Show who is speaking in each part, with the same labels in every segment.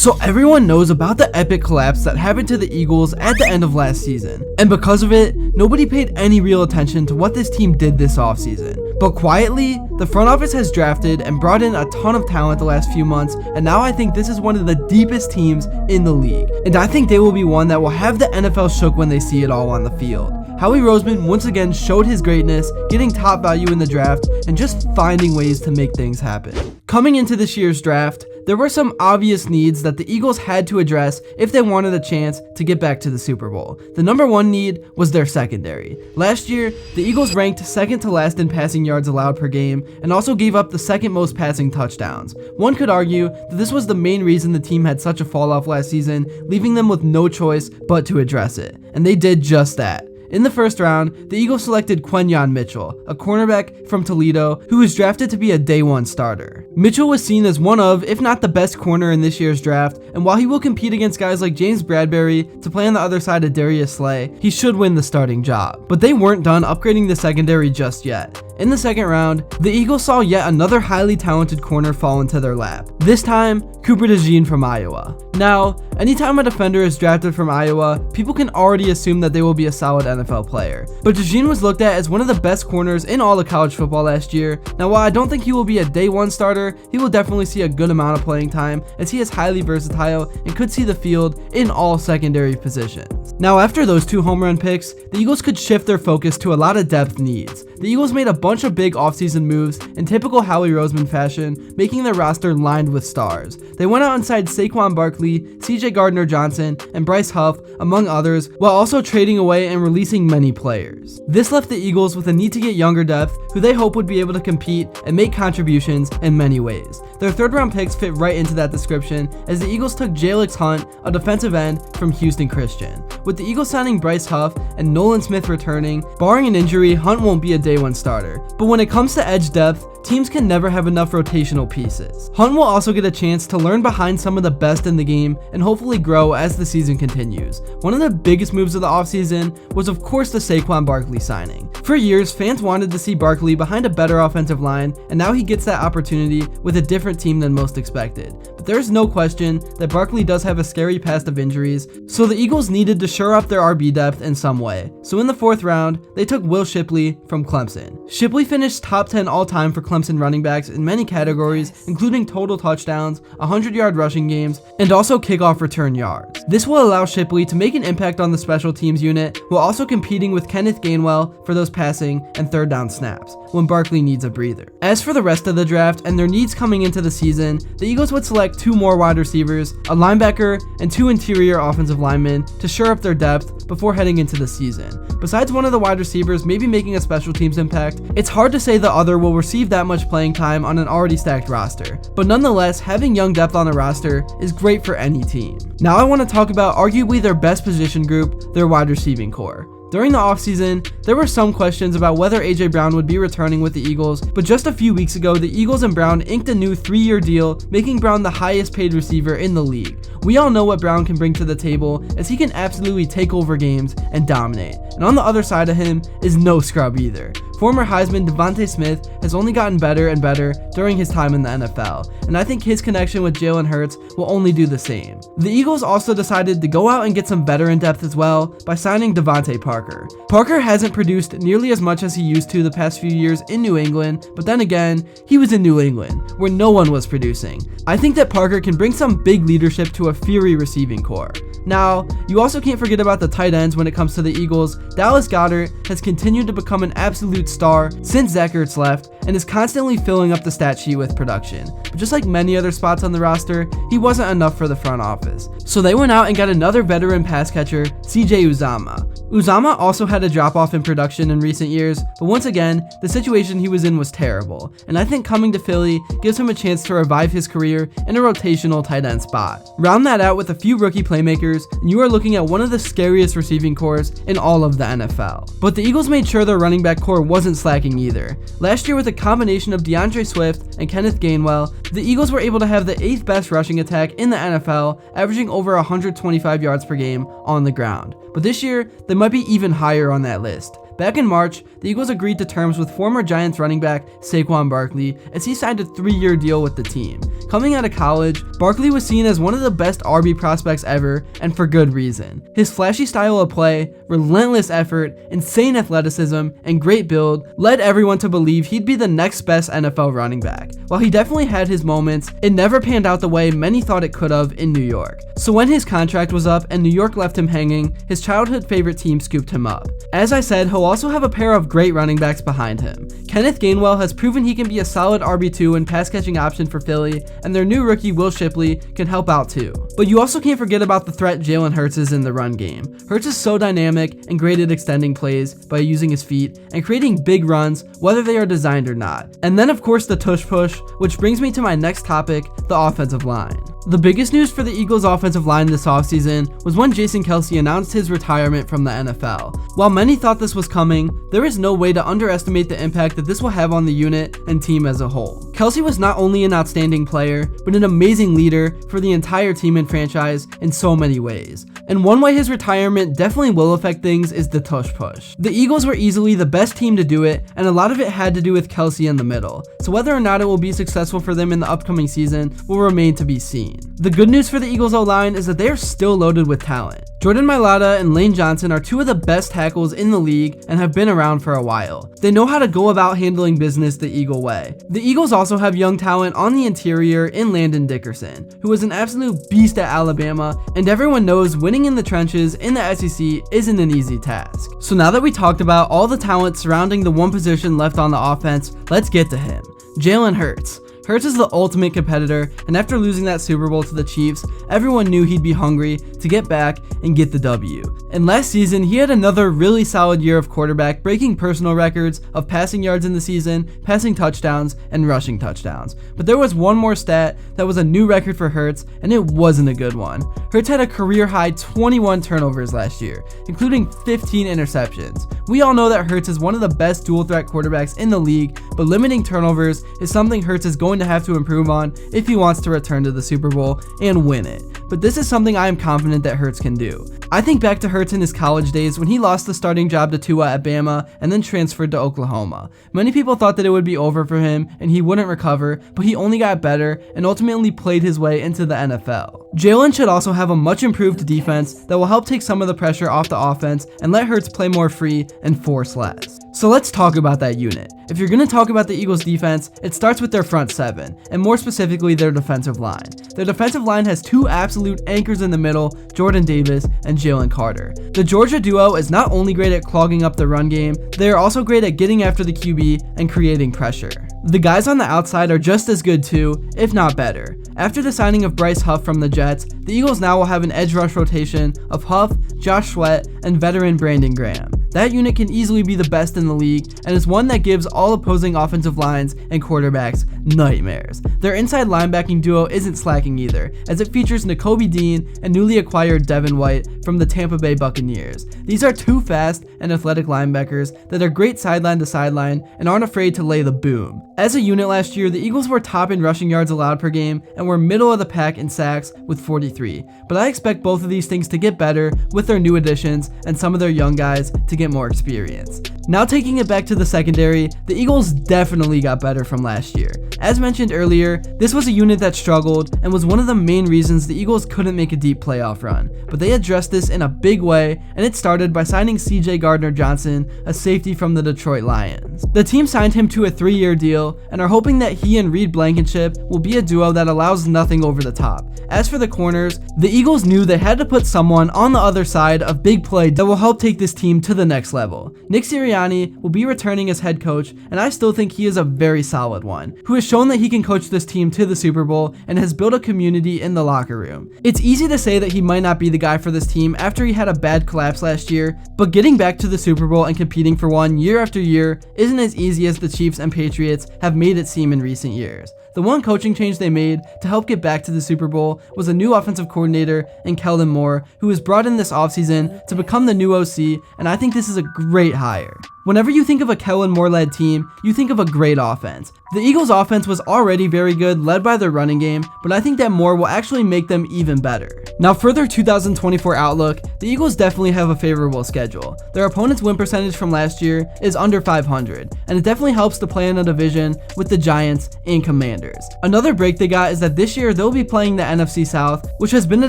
Speaker 1: So everyone knows about the epic collapse that happened to the Eagles at the end of last season, and because of it, nobody paid any real attention to what this team did this offseason. But quietly, the front office has drafted and brought in a ton of talent the last few months, and now I think this is one of the deepest teams in the league. And I think they will be one that will have the NFL shook when they see it all on the field. Howie Roseman once again showed his greatness, getting top value in the draft, and just finding ways to make things happen. Coming into this year's draft, there were some obvious needs that the Eagles had to address if they wanted a chance to get back to the Super Bowl. The number one need was their secondary. Last year, the Eagles ranked second to last in passing yards allowed per game and also gave up the second most passing touchdowns. One could argue that this was the main reason the team had such a fall off last season, leaving them with no choice but to address it. And they did just that. In the first round, the Eagles selected Quenyon Mitchell, a cornerback from Toledo who was drafted to be a day one starter. Mitchell was seen as one of, if not the best corner in this year's draft, and while he will compete against guys like James Bradberry to play on the other side of Darius Slay, he should win the starting job. But they weren't done upgrading the secondary just yet. In the second round, the Eagles saw yet another highly talented corner fall into their lap. This time, DeJean from Iowa. Now, anytime a defender is drafted from Iowa, people can already assume that they will be a solid NFL player. But DeJean was looked at as one of the best corners in all of college football last year. Now, while I don't think he will be a day one starter, he will definitely see a good amount of playing time as he is highly versatile and could see the field in all secondary positions. Now, after those two home run picks, the Eagles could shift their focus to a lot of depth needs. The Eagles made a bunch of big offseason moves in typical Howie Roseman fashion, making their roster lined with stars. They went out and signed Saquon Barkley, CJ Gardner-Johnson, and Bryce Huff, among others, while also trading away and releasing many players. This left the Eagles with a need to get younger depth, who they hope would be able to compete and make contributions in many ways. Their third round picks fit right into that description, as the Eagles took Jalen Hurts, a defensive end from Houston Christian. With the Eagles signing Bryce Huff and Nolan Smith returning, barring an injury, Hunt won't be a day one starter. But when it comes to edge depth, teams can never have enough rotational pieces. Hunt will also get a chance to learn behind some of the best in the game and hopefully grow as the season continues. One of the biggest moves of the offseason was of course the Saquon Barkley signing. For years, fans wanted to see Barkley behind a better offensive line, and now he gets that opportunity with a different team than most expected. But there's no question that Barkley does have a scary past of injuries, so the Eagles needed to shore up their RB depth in some way. So in the fourth round, they took Will Shipley from Clemson. Shipley finished top 10 all-time for Clemson running backs in many categories, including total touchdowns, 100-yard rushing games, and also kickoff return yards. This will allow Shipley to make an impact on the special teams unit while also competing with Kenneth Gainwell for those passing and third down snaps when Barkley needs a breather. As for the rest of the draft and their needs coming into the season, the Eagles would select 2 more wide receivers, a linebacker, and 2 interior offensive linemen to shore up their depth before heading into the season. Besides one of the wide receivers maybe making a special teams impact, it's hard to say the other will receive that much playing time on an already stacked roster. But nonetheless, having young depth on a roster is great for any team. Now I want to talk about arguably their best position group, their wide receiving core. During the offseason, there were some questions about whether A.J. Brown would be returning with the Eagles, but just a few weeks ago, the Eagles and Brown inked a new 3-year deal, making Brown the highest paid receiver in the league. We all know what Brown can bring to the table, as he can absolutely take over games and dominate. And on the other side of him is no scrub either. Former Heisman Devontae Smith has only gotten better and better during his time in the NFL, and I think his connection with Jalen Hurts will only do the same. The Eagles also decided to go out and get some veteran depth as well by signing Devontae Parker. Parker hasn't produced nearly as much as he used to the past few years in New England, but then again, he was in New England, where no one was producing. I think that Parker can bring some big leadership to a fiery receiving core. Now, you also can't forget about the tight ends when it comes to the Eagles. Dallas Goedert has continued to become an absolute star since Zach Ertz left and is constantly filling up the stat sheet with production. But just like many other spots on the roster, he wasn't enough for the front office. So they went out and got another veteran pass catcher, CJ Uzomah. Uzomah also had a drop off in production in recent years, but once again, the situation he was in was terrible, and I think coming to Philly gives him a chance to revive his career in a rotational tight end spot. Round that out with a few rookie playmakers, and you are looking at one of the scariest receiving cores in all of the NFL. But the Eagles made sure their running back core wasn't slacking either. Last year, with a combination of DeAndre Swift and Kenneth Gainwell, the Eagles were able to have the 8th best rushing attack in the NFL, averaging over 125 yards per game on the ground. But this year, they might be even higher on that list. Back in March, the Eagles agreed to terms with former Giants running back Saquon Barkley as he signed a 3-year deal with the team. Coming out of college, Barkley was seen as one of the best RB prospects ever, and for good reason. His flashy style of play, relentless effort, insane athleticism, and great build led everyone to believe he'd be the next best NFL running back. While he definitely had his moments, it never panned out the way many thought it could have in New York. So when his contract was up and New York left him hanging, his childhood favorite team scooped him up. As I said, he'll also have a pair of great running backs behind him. Kenneth Gainwell has proven he can be a solid RB2 and pass catching option for Philly, and their new rookie Will Shipley can help out too. But you also can't forget about the threat Jalen Hurts is in the run game. Hurts is so dynamic and great at extending plays by using his feet and creating big runs, whether they are designed or not. And then of course the tush push, which brings me to my next topic, the offensive line. The biggest news for the Eagles offensive line this offseason was when Jason Kelce announced his retirement from the NFL. While many thought this was coming, there is no way to underestimate the impact that this will have on the unit and team as a whole. Kelce was not only an outstanding player, but an amazing leader for the entire team and franchise in so many ways. And one way his retirement definitely will affect things is the tush push. The Eagles were easily the best team to do it, and a lot of it had to do with Kelce in the middle. So whether or not it will be successful for them in the upcoming season will remain to be seen. The good news for the Eagles O-line is that they are still loaded with talent. Jordan Mailata and Lane Johnson are two of the best tackles in the league and have been around for a while. They know how to go about handling business the Eagle way. The Eagles also have young talent on the interior in Landon Dickerson, who is an absolute beast at Alabama, and everyone knows winning in the trenches in the SEC isn't an easy task. So now that we talked about all the talent surrounding the one position left on the offense, let's get to him. Jalen Hurts. Hurts is the ultimate competitor, and after losing that Super Bowl to the Chiefs, everyone knew he'd be hungry to get back and get the W. And last season, he had another really solid year of quarterback, breaking personal records of passing yards in the season, passing touchdowns, and rushing touchdowns. But there was one more stat that was a new record for Hurts, and it wasn't a good one. Hurts had a career-high 21 turnovers last year, including 15 interceptions. We all know that Hurts is one of the best dual-threat quarterbacks in the league, but limiting turnovers is something Hurts is going to have to improve on if he wants to return to the Super Bowl and win it. But this is something I am confident that Hurts can do. I think back to Hurts in his college days when he lost the starting job to Tua at Bama and then transferred to Oklahoma. Many people thought that it would be over for him and he wouldn't recover, but he only got better and ultimately played his way into the NFL. Jalen should also have a much improved defense that will help take some of the pressure off the offense and let Hurts play more free and force less. So let's talk about that unit. If you're going to talk about the Eagles defense, it starts with their front seven, and more specifically their defensive line. Their defensive line has two absolute anchors in the middle, Jordan Davis and Jalen Carter. The Georgia duo is not only great at clogging up the run game, they are also great at getting after the QB and creating pressure. The guys on the outside are just as good too, if not better. After the signing of Bryce Huff from the Jets, the Eagles now will have an edge rush rotation of Huff, Josh Sweat, and veteran Brandon Graham. That unit can easily be the best in the league and is one that gives all opposing offensive lines and quarterbacks nightmares. Their inside linebacking duo isn't slacking either, as it features Nakobe Dean and newly acquired Devin White from the Tampa Bay Buccaneers. These are two fast and athletic linebackers that are great sideline to sideline and aren't afraid to lay the boom. As a unit last year, the Eagles were top in rushing yards allowed per game and were middle of the pack in sacks with 43. But I expect both of these things to get better with their new additions and some of their young guys to get more experience. Now taking it back to the secondary, the Eagles definitely got better from last year. As mentioned earlier, this was a unit that struggled and was one of the main reasons the Eagles couldn't make a deep playoff run. But they addressed this in a big way, and it started by signing CJ Gardner-Johnson, a safety from the Detroit Lions. The team signed him to a 3-year deal and are hoping that he and Reed Blankenship will be a duo that allows nothing over the top. As for the corners, the Eagles knew they had to put someone on the other side of big play that will help take this team to the next level. Nick Sirianni will be returning as head coach, and I still think he is a very solid one, who has shown that he can coach this team to the Super Bowl and has built a community in the locker room. It's easy to say that he might not be the guy for this team after he had a bad collapse last year, but getting back to the Super Bowl and competing for one year after year isn't as easy as the Chiefs and Patriots have made it seem in recent years. The one coaching change they made to help get back to the Super Bowl was a new offensive coordinator in Kellen Moore, who was brought in this offseason to become the new OC, and I think this is a great hire. Whenever you think of a Kellen Moore-led team, you think of a great offense. The Eagles' offense was already very good, led by their running game, but I think that Moore will actually make them even better. Now, for their 2024 outlook, the Eagles definitely have a favorable schedule. Their opponent's win percentage from last year is under 500, and it definitely helps to play in a division with the Giants and Commanders. Another break they got is that this year they'll be playing the NFC South, which has been a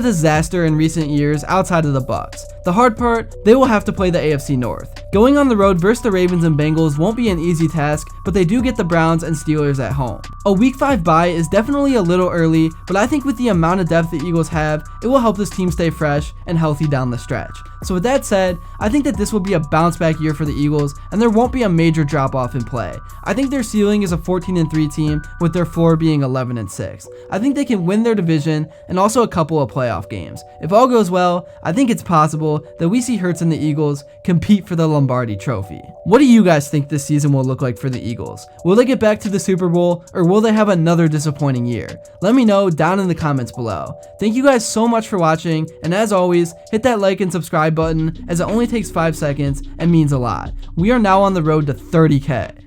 Speaker 1: disaster in recent years outside of the Bucs. The hard part, they will have to play the AFC North. Going on the road versus the Ravens and Bengals won't be an easy task, but they do get the Browns and Steelers at home. A Week 5 bye is definitely a little early, but I think with the amount of depth the Eagles have, it will help this team stay fresh and healthy down the stretch. So with that said, I think that this will be a bounce back year for the Eagles, and there won't be a major drop off in play. I think their ceiling is a 14-3 team with their floor being 11-6. I think they can win their division and also a couple of playoff games. If all goes well, I think it's possible that we see Hurts and the Eagles compete for the Lombardi Trophy. What do you guys think this season will look like for the Eagles? Will they get back to the Super Bowl, or will they have another disappointing year? Let me know down in the comments below. Thank you guys so much for watching, and as always, hit that like and subscribe button, as it only takes 5 seconds and means a lot. We are now on the road to 30K.